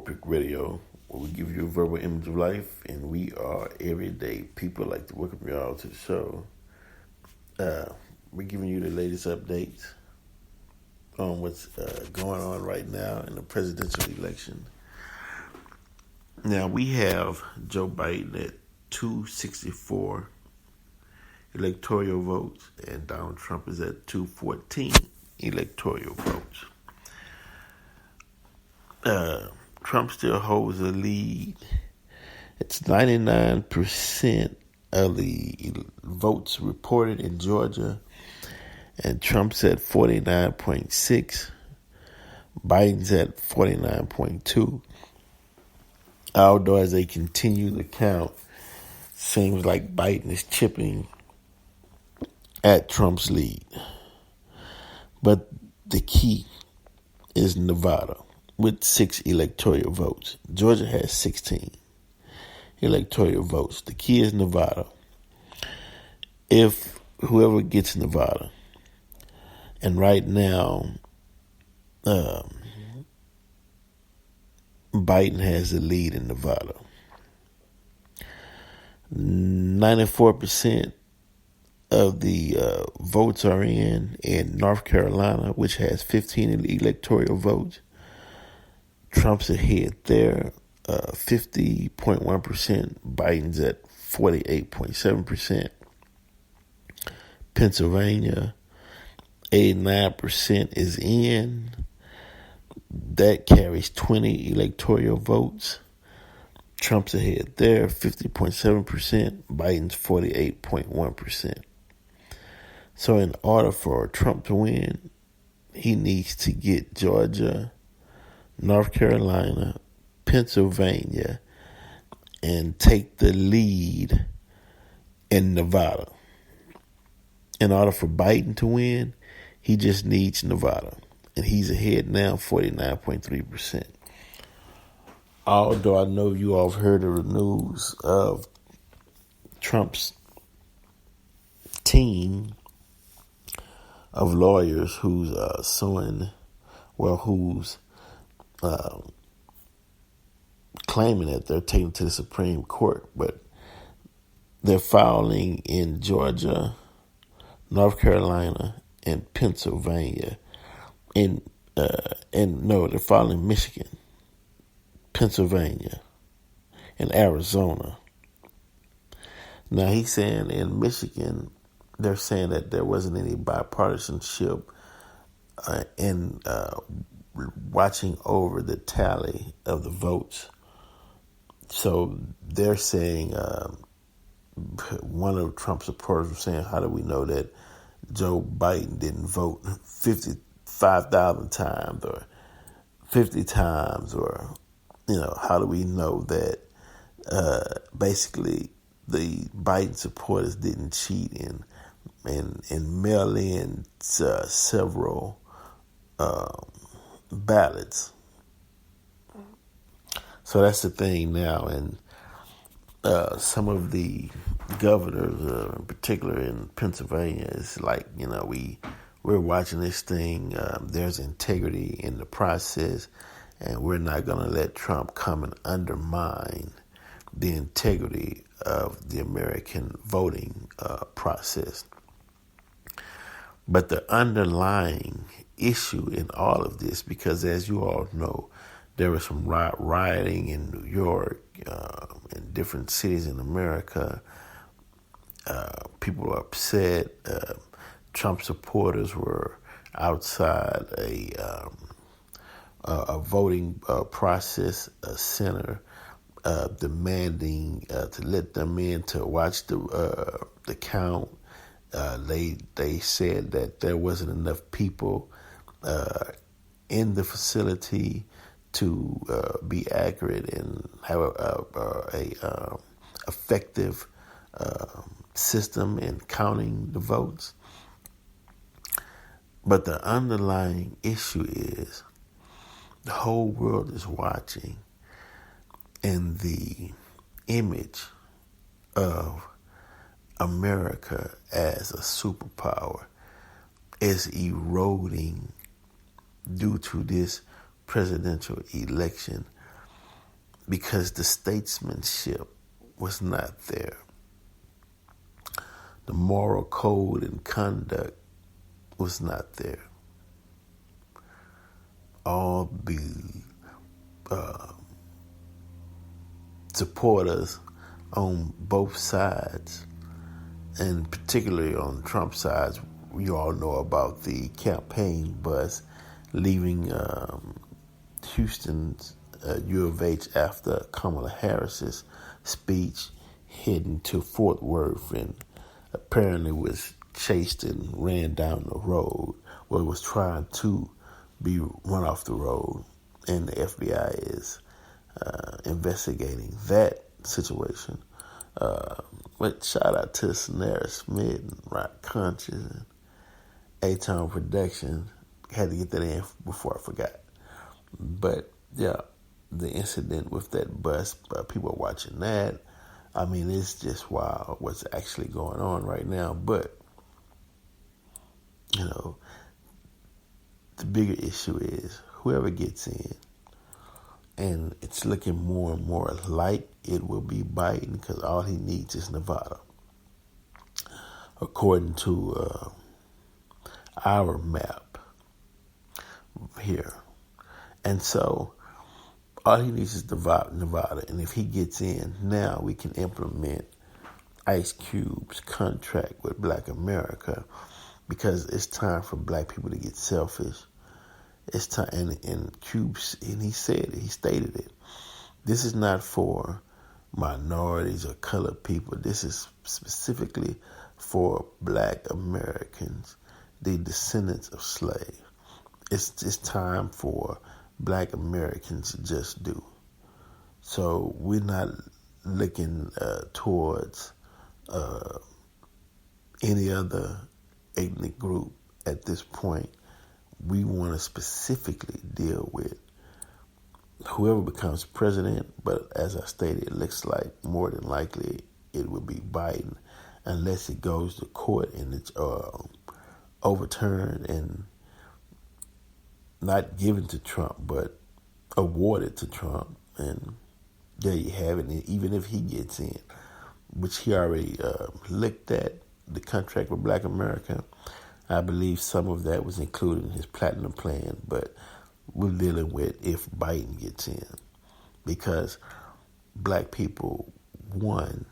Epic Radio, where we give you a verbal image of life, and we are everyday people. Like to welcome you all to the show. We're giving you the latest updates on what's going on right now in the presidential election. Now, we have Joe Biden at 264 electoral votes, and Donald Trump is at 214 electoral votes. Trump still holds the lead. It's 99% of the votes reported in Georgia, and Trump's at 49.6. Biden's at 49.2. Although as they continue to count, seems like Biden is chipping at Trump's lead. But the key is Nevada with 6 electoral votes. Georgia has 16 electoral votes. The key is Nevada. If whoever gets Nevada, and right now, Biden has the lead in Nevada. 94% of the votes are in North Carolina, which has 15 electoral votes. Trump's ahead there, 50.1%. Biden's at 48.7%. Pennsylvania, 89% is in. That carries 20 electoral votes. Trump's ahead there, 50.7%. Biden's 48.1%. So in order for Trump to win, he needs to get Georgia, North Carolina, Pennsylvania, and take the lead in Nevada. In order for Biden to win, he just needs Nevada. And he's ahead now, 49.3%. Although I know you all have heard of the news of Trump's team of lawyers who's claiming that they're taking to the Supreme Court, but they're filing in Georgia, North Carolina, and Pennsylvania. They're filing Michigan, Pennsylvania, and Arizona. Now he's saying in Michigan, they're saying that there wasn't any bipartisanship in watching over the tally of the votes. So they're saying, one of Trump's supporters was saying, how do we know that Joe Biden didn't vote 55,000 times or 50 times, or, how do we know that basically the Biden supporters didn't cheat and mail in several ballots? So that's the thing now, and some of the governors, in particular in Pennsylvania, is like, we're watching this thing. There's integrity in the process, and we're not going to let Trump come and undermine the integrity of the American voting process. But the underlying issue in all of this, because as you all know, there was some rioting in New York, in different cities in America. People were upset. Trump supporters were outside a voting process center, demanding to let them in to watch the count. They said that there wasn't enough people in the facility to be accurate and have a effective system in counting the votes. But the underlying issue is the whole world is watching, and the image of America as a superpower is eroding due to this presidential election. because the statesmanship was not there. The moral code and conduct was not there. All the supporters on both sides, and particularly on Trump's side, we all know about the campaign bus leaving Houston's U of H after Kamala Harris's speech, heading to Fort Worth, and apparently was chased and ran down the road, or was trying to be run off the road, and the FBI is investigating that situation. But shout out to Sonara Smith and Rock Conscious and A-Town Production. Had to get that in before I forgot. But yeah, the incident with that bus, people are watching that. I mean, it's just wild what's actually going on right now. But, you know, the bigger issue is whoever gets in, and it's looking more and more like it will be Biden because all he needs is Nevada, according to our map here. And so all he needs is Nevada. And if he gets in, now we can implement Ice Cube's contract with Black America, because it's time for black people to get selfish. It's time, and Cube, and he said it, he stated it. This is not for minorities or colored people. This is specifically for Black Americans, the descendants of slaves. It's time for Black Americans to just do. So we're not looking towards any other ethnic group at this point. We want to specifically deal with whoever becomes president, but as I stated, it looks like more than likely it will be Biden, unless it goes to court and it's overturned and not given to Trump, but awarded to Trump. And there you have it. And even if he gets in, which he already looked at, the contract with Black America, I believe some of that was included in his platinum plan, but we're dealing with if Biden gets in, because black people, one,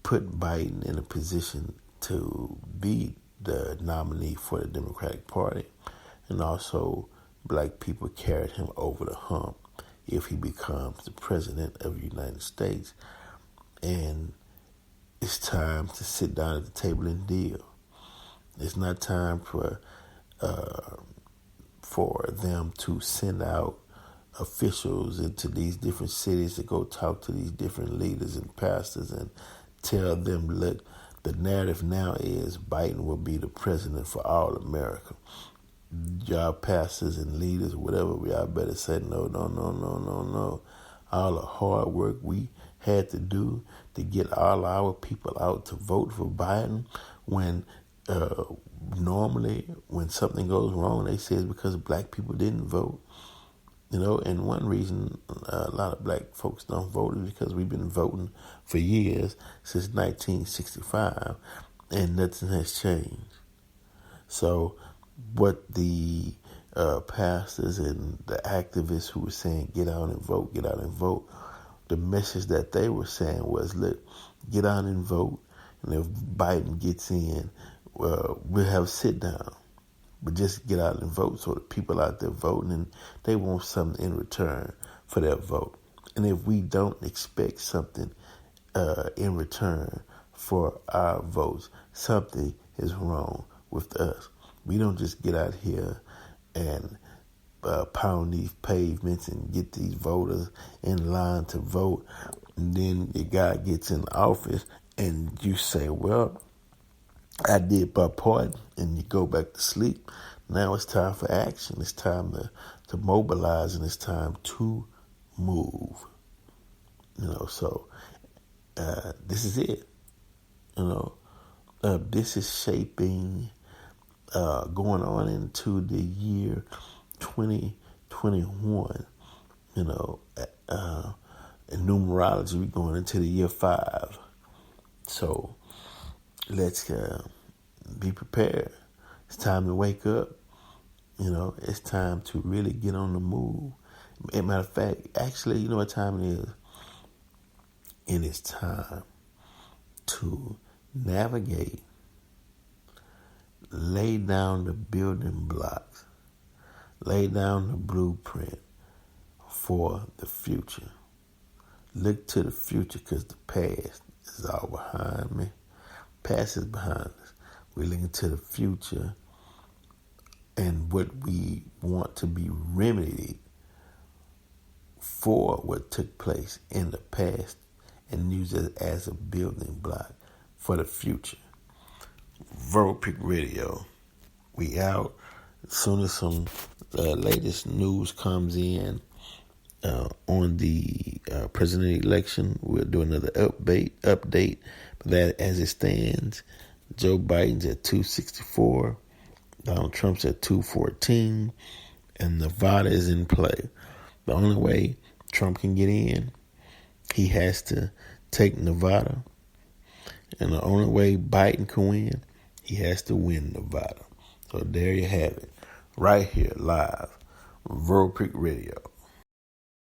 put Biden in a position to be the nominee for the Democratic Party, and also black people carried him over the hump if he becomes the president of the United States. And it's time to sit down at the table and deal. It's not time for them to send out officials into these different cities to go talk to these different leaders and pastors and tell them, look, the narrative now is Biden will be the president for all America. Y'all pastors and leaders, whatever, y'all better say no. All the hard work we had to do to get all our people out to vote for Biden, when normally when something goes wrong, they say it's because black people didn't vote. You know, and one reason a lot of black folks don't vote is because we've been voting for years, since 1965, and nothing has changed. So what the pastors and the activists who were saying, get out and vote, the message that they were saying was, look, get out and vote, and if Biden gets in, we'll have a sit down. But just get out and vote, so the people out there voting, and they want something in return for their vote. And if we don't expect something in return for our votes, something is wrong with us. We don't just get out here and pound these pavements and get these voters in line to vote, and then the guy gets in office and you say, well, I did my part, and you go back to sleep. Now it's time for action. It's time to mobilize, and it's time to move. You know, so this is it. You know, this is shaping, going on into the year 2021. You know, in numerology, we're going into the year 5. So let's be prepared. It's time to wake up. You know, it's time to really get on the move. As a matter of fact, actually, you know what time it is? It is time to navigate, lay down the building blocks, lay down the blueprint for the future. Look to the future because the past is all behind me. Past is behind us. We're looking to the future and what we want to be remedied for what took place in the past and use it as a building block for the future. Verbal Peak Radio. We out. As soon as some latest news comes in on the president election, we'll do another update. But that, as it stands, Joe Biden's at 264, Donald Trump's at 214, and Nevada is in play. The only way Trump can get in, he has to take Nevada. And the only way Biden can win, he has to win Nevada. So there you have it. Right here, live. Verbal Peak Radio.